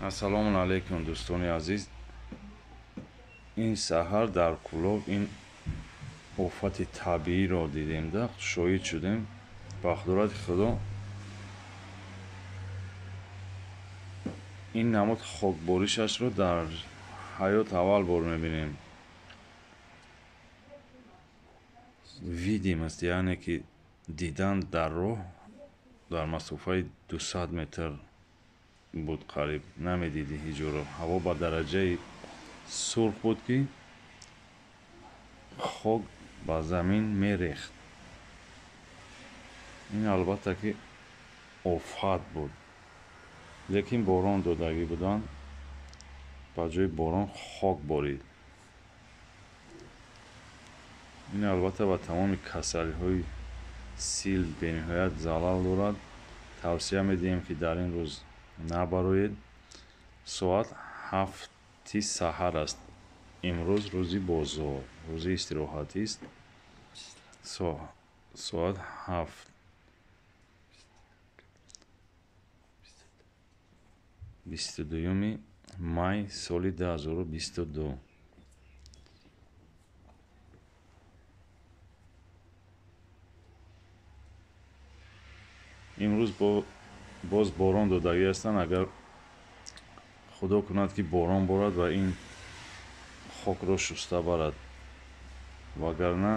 ассалому алайкум дӯстони азиз. Ин саҳар дар кӯлоб ин офати табииро дидемда, шоҳид шудем. ба қудрати худо ин намуд хокборишашро дар ҳаёт аввал бор мебинем. видим аст, яъне ки дидан дар роҳ дар масофаи 200 метр буд, қариб намедиди ҳеҷ ҷоро. ҳаво ба дараҷаи сурх буд ки хок ба замин мерехт. ин албатта ки офат буд, лекин борон додагӣ буданд. ба ҷои борон хок борид. ин албатта ба тамоми касалиҳои сил бениҳоят залал дорад. тавсия медиҳем ки дар ин рӯз набароед. соат 7 саҳар аст. имрӯз рӯзи бозор, рӯзи истироҳатист. соат 7 22 май соли 2022. имрӯз боз борон додагӣ ҳастанд. агар худо кунад ки борон борад ва ин хокро шуста барад, вагарна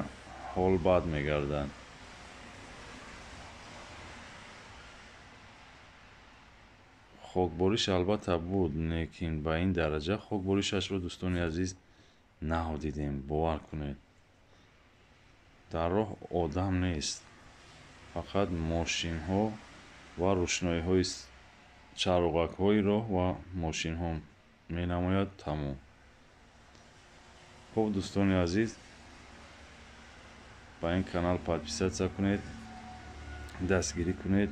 ҳол бад мегардад. хокбориш албатта буд, лекин ба ин дараҷа хокборишашро дӯстони азиз наҳодидем. бовар кунед, дар роҳ одам нест, фақат мошинҳо ва рӯшноиҳои чароғакҳои роҳ ва мошинҳо менамояд. тамом. хуб дӯстони азиз, ба ин канал подписатсия кунед, дастгирӣ кунед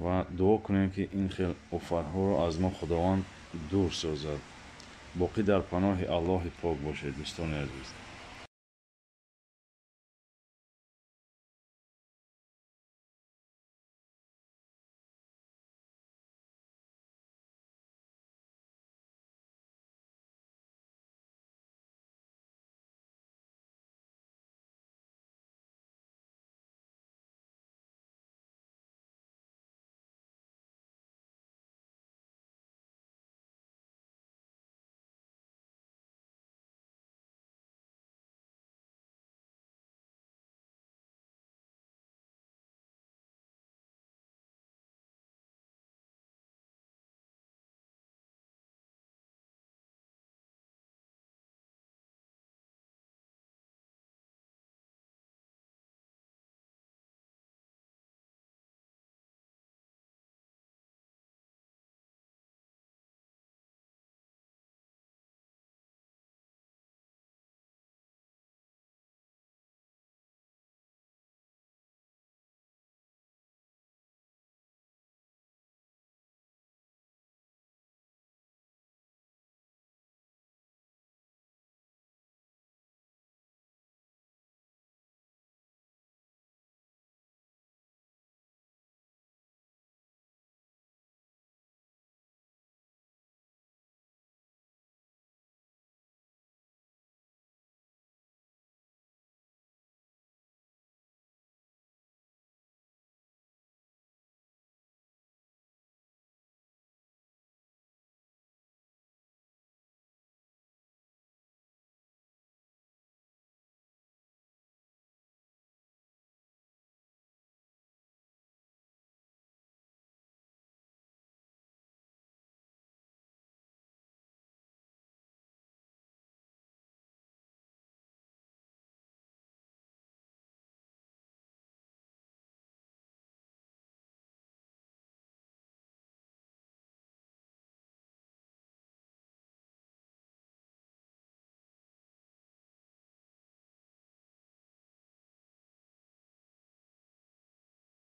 ва дуо кунем ки ин хел офатҳоро аз мо худованд дур созад. боқӣ дар паноҳи аллоҳи пок бошед дӯстони азиз.